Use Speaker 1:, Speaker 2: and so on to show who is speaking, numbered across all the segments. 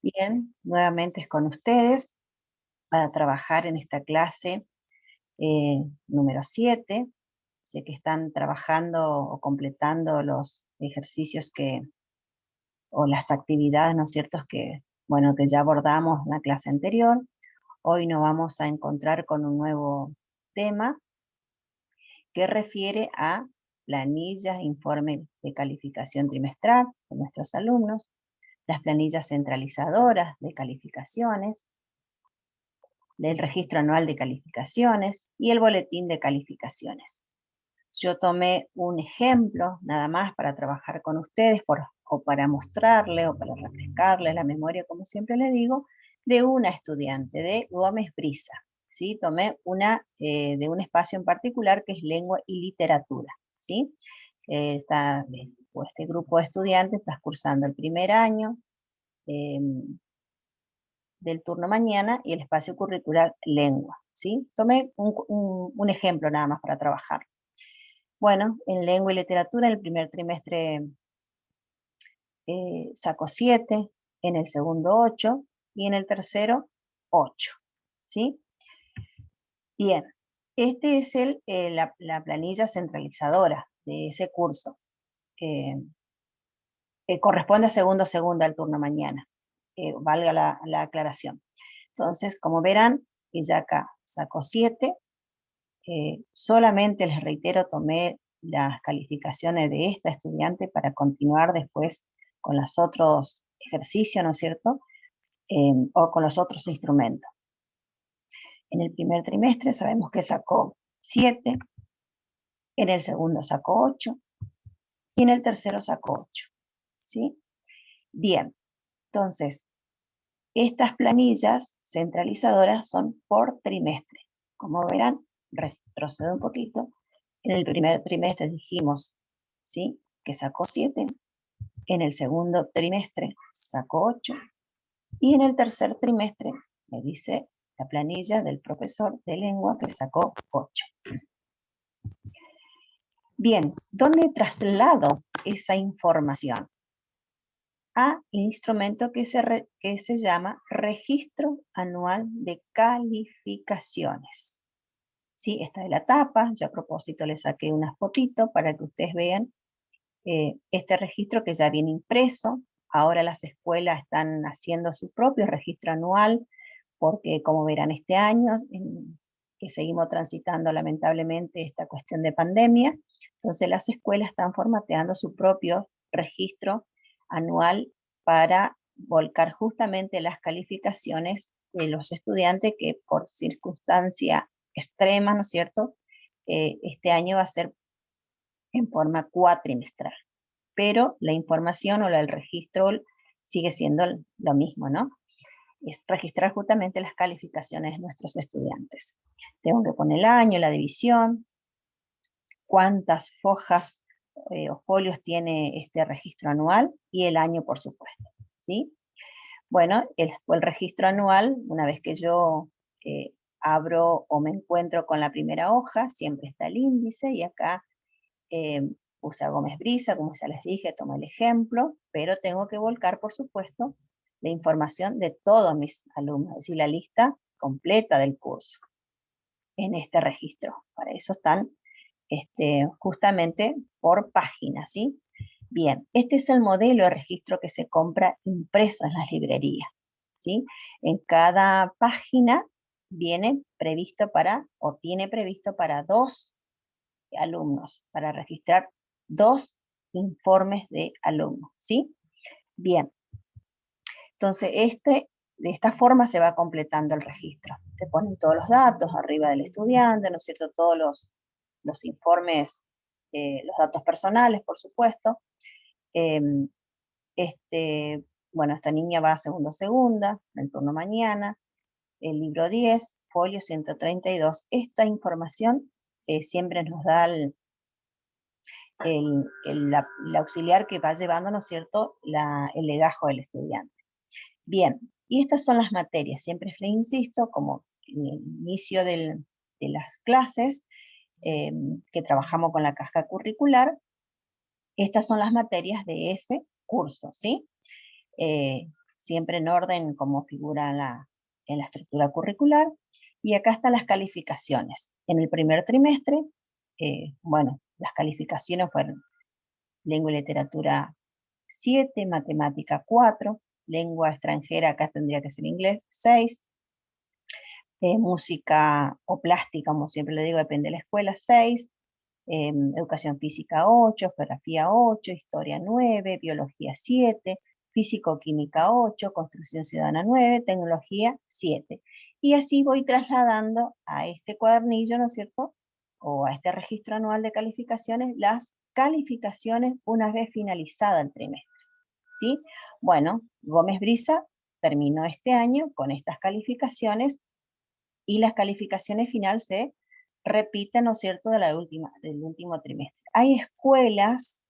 Speaker 1: Bien, nuevamente es con ustedes para trabajar en esta clase número 7. Sé que están trabajando o completando los ejercicios o las actividades, ¿no es cierto?, bueno, que ya abordamos en la clase anterior. Hoy nos vamos a encontrar con un nuevo tema que refiere a planillas e informes de calificación trimestral de nuestros alumnos, las planillas centralizadoras de calificaciones, del registro anual de calificaciones y el boletín de calificaciones. Yo tomé un ejemplo nada más para trabajar con ustedes o para mostrarle o para refrescarle la memoria, como siempre le digo, de una estudiante de Gómez Brisa. ¿Sí? Tomé una de un espacio en particular que es lengua y literatura. ¿Sí? Este grupo de estudiantes está cursando el primer año del turno mañana y el espacio curricular lengua. ¿Sí? Tomé un ejemplo nada más para trabajar. Bueno, en lengua y literatura en el primer trimestre sacó 7, en el segundo 8 y en el tercero 8. ¿Sí? Bien, este es la planilla centralizadora de ese curso. Corresponde a segunda al turno mañana, valga la aclaración. Entonces, como verán, ella acá sacó 7. Solamente les reitero, tomé las calificaciones de esta estudiante para continuar después con los otros ejercicios, ¿no es cierto? O con los otros instrumentos. En el primer trimestre sabemos que sacó 7, en el segundo sacó 8 y en el tercero sacó 8. ¿Sí? Bien, entonces, estas planillas centralizadoras son por trimestre. Como verán, retrocedo un poquito. En el primer trimestre dijimos, ¿sí?, que sacó 7, en el segundo trimestre sacó 8, y en el tercer trimestre me dice la planilla del profesor de lengua que sacó 8. Bien, ¿dónde traslado esa información? A instrumento que se llama Registro Anual de Calificaciones. ¿Sí? Esta es la tapa. Yo a propósito le saqué una fotito para que ustedes vean este registro que ya viene impreso. Ahora las escuelas están haciendo su propio registro anual, porque como verán este año, que seguimos transitando lamentablemente esta cuestión de pandemia, entonces las escuelas están formateando su propio registro anual para volcar justamente las calificaciones de los estudiantes que por circunstancia extrema, ¿no es cierto?, este año va a ser en forma cuatrimestral. Pero la información o el registro sigue siendo lo mismo, ¿no? Es registrar justamente las calificaciones de nuestros estudiantes. Tengo que poner el año, la división, cuántas hojas o folios tiene este registro anual y el año, por supuesto, ¿sí? Bueno, el registro anual, una vez que yo abro o me encuentro con la primera hoja, siempre está el índice y acá puse a Gómez Brisa, como ya les dije, tomé el ejemplo, pero tengo que volcar, por supuesto, la información de todos mis alumnos, es decir, la lista completa del curso en este registro. Para eso están justamente por página, ¿sí? Bien, este es el modelo de registro que se compra impreso en las librerías, ¿sí? En cada página viene previsto o tiene previsto para 2 alumnos, para registrar 2 informes de alumnos, ¿sí? Bien, entonces de esta forma se va completando el registro. Se ponen todos los datos arriba del estudiante, ¿no es cierto? Todos los informes, los datos personales, por supuesto. Eh, bueno, esta niña va a segunda, el turno mañana, el libro 10, folio 132. Esta información siempre nos da el auxiliar que va llevando, ¿no es cierto?, el legajo del estudiante. Bien, y estas son las materias. Siempre les insisto, como en el inicio de las clases, que trabajamos con la caja curricular, estas son las materias de ese curso, ¿sí? siempre en orden como figura en la estructura curricular. Y acá están las calificaciones. En el primer trimestre, bueno, las calificaciones fueron lengua y literatura 7, matemática 4, lengua extranjera, acá tendría que ser inglés, 6, música o plástica, como siempre le digo, depende de la escuela, 6, educación física 8, geografía 8, historia 9, biología 7, físico-química 8, construcción ciudadana 9, tecnología 7. Y así voy trasladando a este cuadernillo, ¿no es cierto? O a este registro anual de calificaciones, las calificaciones una vez finalizada el trimestre. ¿Sí? Bueno, Gómez Brisa terminó este año con estas calificaciones y las calificaciones finales se repiten, ¿no es cierto?, del último trimestre. Hay escuelas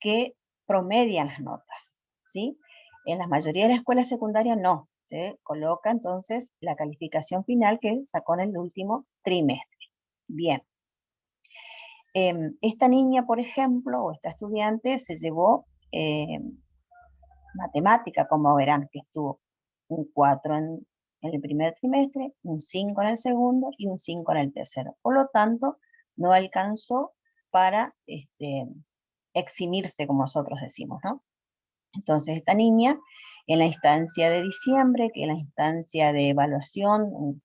Speaker 1: que promedian las notas, ¿sí? En la mayoría de las escuelas secundarias no, se coloca entonces la calificación final que sacó en el último trimestre. Bien. Esta niña, por ejemplo, o esta estudiante se llevó matemática, como verán, que estuvo un 4 en el primer trimestre, un 5 en el segundo y un 5 en el tercero. Por lo tanto, no alcanzó para eximirse, como nosotros decimos, ¿no? Entonces, esta niña, en la instancia de diciembre, que es la instancia de evaluación,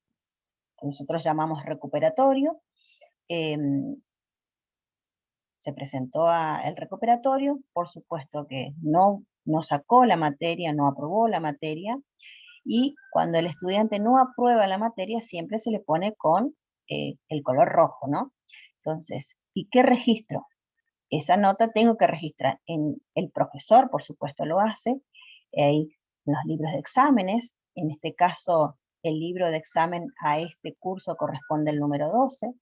Speaker 1: que nosotros llamamos recuperatorio, se presentó al recuperatorio, por supuesto que no sacó la materia, no aprobó la materia, y cuando el estudiante no aprueba la materia, siempre se le pone con el color rojo, ¿no? Entonces, ¿y qué registro? Esa nota tengo que registrar en el profesor, por supuesto lo hace, en los libros de exámenes, en este caso el libro de examen a este curso corresponde al número 12,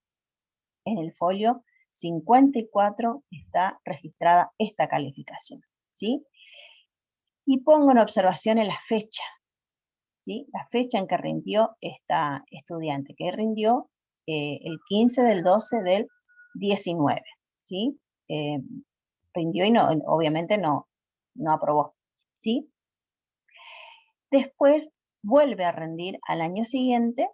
Speaker 1: en el folio 54 está registrada esta calificación, ¿sí? Y pongo en observación en la fecha, ¿sí? La fecha en que rindió esta estudiante, que rindió el 15 del 12 del 19, ¿sí? Rindió y no, obviamente no aprobó, ¿sí? Después vuelve a rendir al año siguiente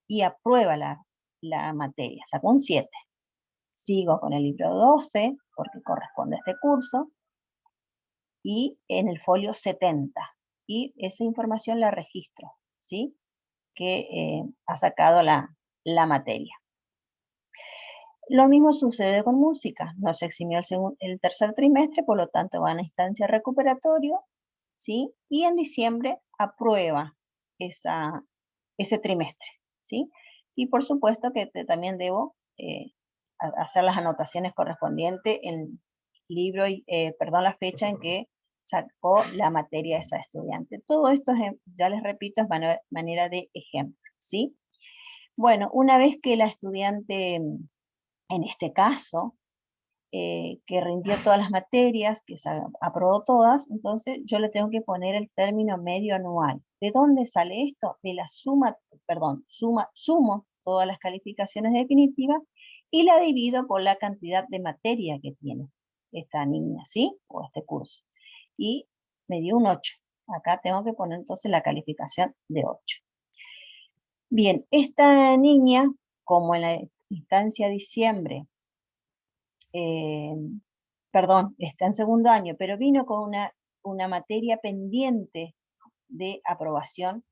Speaker 1: y aprueba la materia, sacó un 7. Sigo con el libro 12, porque corresponde a este curso, y en el folio 70. Y esa información la registro, ¿sí? Que ha sacado la materia. Lo mismo sucede con música. No se eximió el tercer trimestre, por lo tanto va a una instancia recuperatoria, ¿sí? Y en diciembre aprueba ese trimestre, ¿sí? Y por supuesto que también debo hacer las anotaciones correspondientes en libro, perdón, la fecha en que sacó la materia esa estudiante. Todo esto, ya les repito, es manera de ejemplo, ¿sí? Bueno, una vez que la estudiante, en este caso, que rindió todas las materias, que se aprobó todas, entonces yo le tengo que poner el término medio anual. ¿De dónde sale esto? De la suma, perdón, sumo todas las calificaciones definitivas y la divido por la cantidad de materia que tiene esta niña, ¿sí? O este curso. Y me dio un 8. Acá tengo que poner entonces la calificación de 8. Bien, esta niña, como en la instancia diciembre, perdón, está en segundo año, pero vino con una materia pendiente de aprobación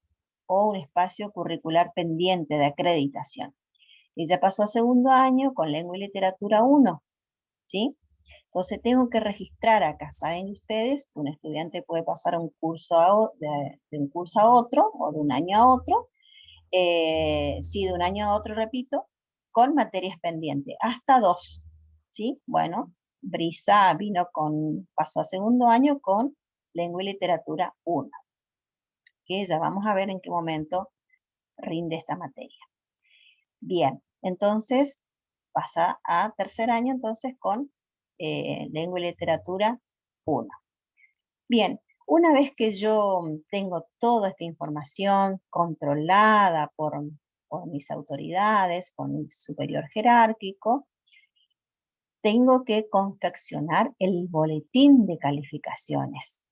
Speaker 1: o un espacio curricular pendiente de acreditación. Ella pasó a segundo año con lengua y literatura 1, ¿sí? Entonces tengo que registrar acá. Saben ustedes que un estudiante puede pasar de un curso a otro, o de un año a otro, sí, de un año a otro, repito, con materias pendientes, hasta 2, ¿sí? Bueno, Brisa pasó a segundo año con lengua y literatura 1, que ya vamos a ver en qué momento rinde esta materia. Bien, entonces pasa a tercer año entonces con lengua y literatura 1. Bien, una vez que yo tengo toda esta información controlada por mis autoridades, por mi superior jerárquico, tengo que confeccionar el boletín de calificaciones.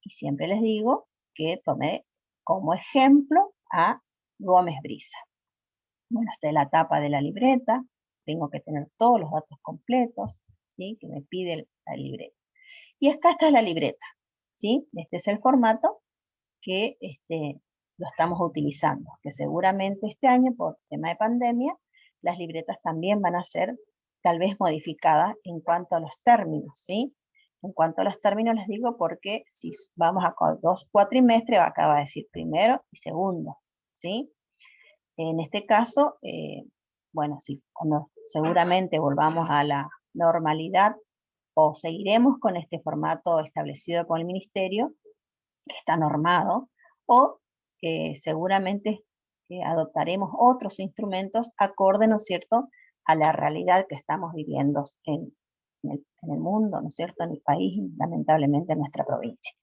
Speaker 1: Y siempre les digo que tomé como ejemplo a Gómez Brisa. Bueno, esta es la tapa de la libreta, tengo que tener todos los datos completos, ¿sí? Que me pide la libreta. Y acá está la libreta, ¿sí? Este es el formato que lo estamos utilizando, que seguramente este año, por tema de pandemia, las libretas también van a ser tal vez modificadas en cuanto a los términos, ¿sí? En cuanto a los términos les digo porque si vamos a 2 cuatrimestres, acá va a decir primero y segundo, ¿sí? En este caso, bueno, sí, cuando seguramente volvamos a la normalidad o seguiremos con este formato establecido por el Ministerio, que está normado, o seguramente adoptaremos otros instrumentos acorde, ¿no es cierto?, a la realidad que estamos viviendo en el mundo, ¿no es cierto?, en el país y lamentablemente en nuestra provincia.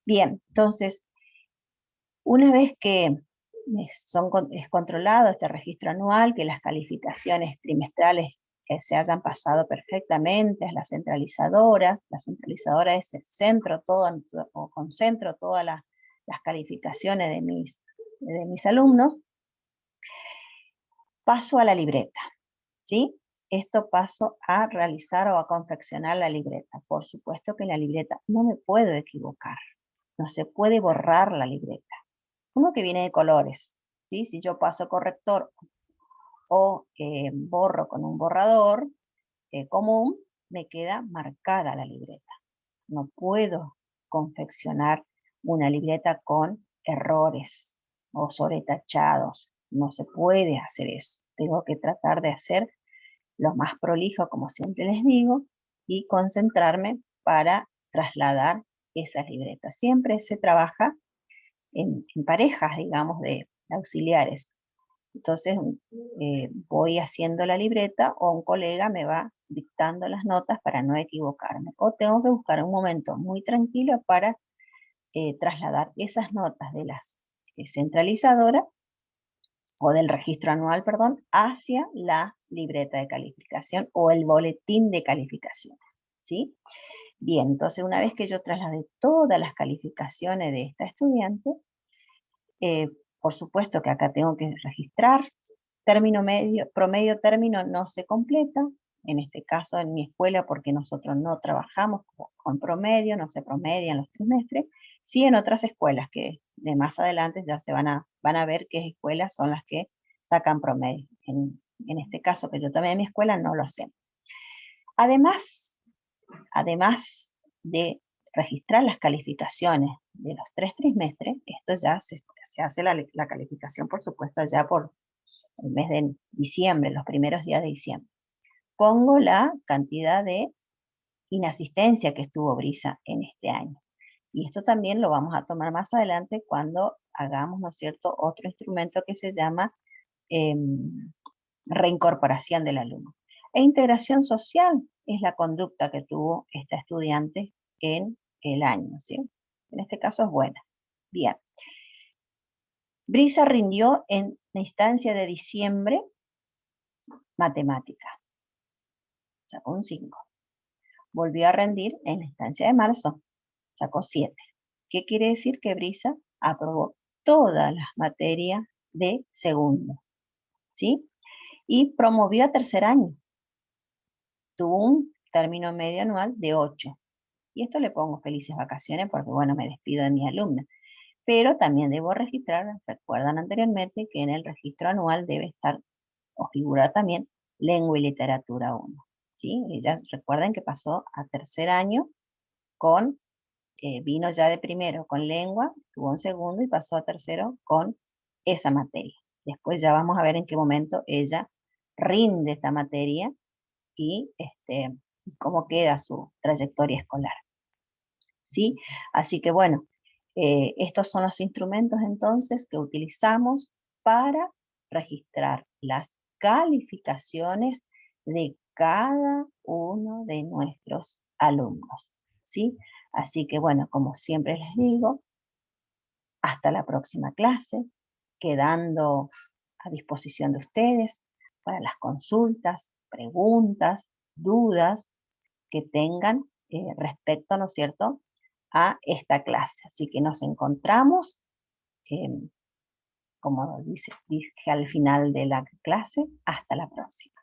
Speaker 1: Bien, entonces, una vez que es controlado este registro anual, que las calificaciones trimestrales se hayan pasado perfectamente a las centralizadoras es el centro, todo, o concentro todas las calificaciones de mis alumnos, paso a la libreta, ¿sí? Esto paso a realizar o a confeccionar la libreta. Por supuesto que en la libreta no me puedo equivocar, no se puede borrar la libreta. Uno que viene de colores, ¿sí? Si yo paso corrector o borro con un borrador común, me queda marcada la libreta. No puedo confeccionar una libreta con errores o sobretachados. No se puede hacer eso. Tengo que tratar de hacer lo más prolijo, como siempre les digo, y concentrarme para trasladar esas libretas. Siempre se trabaja en parejas, digamos, de auxiliares. Entonces voy haciendo la libreta o un colega me va dictando las notas para no equivocarme. O tengo que buscar un momento muy tranquilo para trasladar esas notas de las centralizadoras o del registro anual, perdón, hacia la libreta de calificación o el boletín de calificaciones, ¿sí? Bien, entonces una vez que yo trasladé todas las calificaciones de esta estudiante, por supuesto que acá tengo que registrar, término medio, promedio término no se completa, en este caso en mi escuela porque nosotros no trabajamos con promedio, no se promedian los trimestres, sí en otras escuelas que de más adelante ya van a ver qué escuelas son las que sacan promedio. En este caso que yo tomé de mi escuela no lo hacemos. Además de registrar las calificaciones de los 3 trimestres, esto ya se hace la calificación, por supuesto, ya por el mes de diciembre, los primeros días de diciembre. Pongo la cantidad de inasistencia que estuvo Brisa en este año. Y esto también lo vamos a tomar más adelante cuando hagamos, ¿no es cierto?, otro instrumento que se llama reincorporación del alumno. E integración social es la conducta que tuvo esta estudiante en el año, ¿sí? En este caso es buena. Bien. Brisa rindió en la instancia de diciembre matemática. Sacó un 5. Volvió a rendir en la instancia de marzo. Sacó 7. ¿Qué quiere decir? Que Brisa aprobó todas las materias de segundo, ¿sí? Y promovió a tercer año. Tuvo un término medio anual de 8. Y esto le pongo felices vacaciones porque, bueno, me despido de mi alumna. Pero también debo registrar, recuerdan anteriormente, que en el registro anual debe estar o figurar también lengua y literatura 1. ¿Sí? Ellas recuerden que pasó a tercer año con, vino ya de primero con lengua, tuvo un segundo y pasó a tercero con esa materia. Después ya vamos a ver en qué momento ella rinde esta materia y cómo queda su trayectoria escolar. ¿Sí? Así que bueno, estos son los instrumentos entonces que utilizamos para registrar las calificaciones de cada uno de nuestros alumnos, ¿sí? Así que bueno, como siempre les digo, hasta la próxima clase, quedando a disposición de ustedes para las consultas, preguntas, dudas que tengan respecto, ¿no es cierto?, a esta clase. Así que nos encontramos, como dije al final de la clase, hasta la próxima.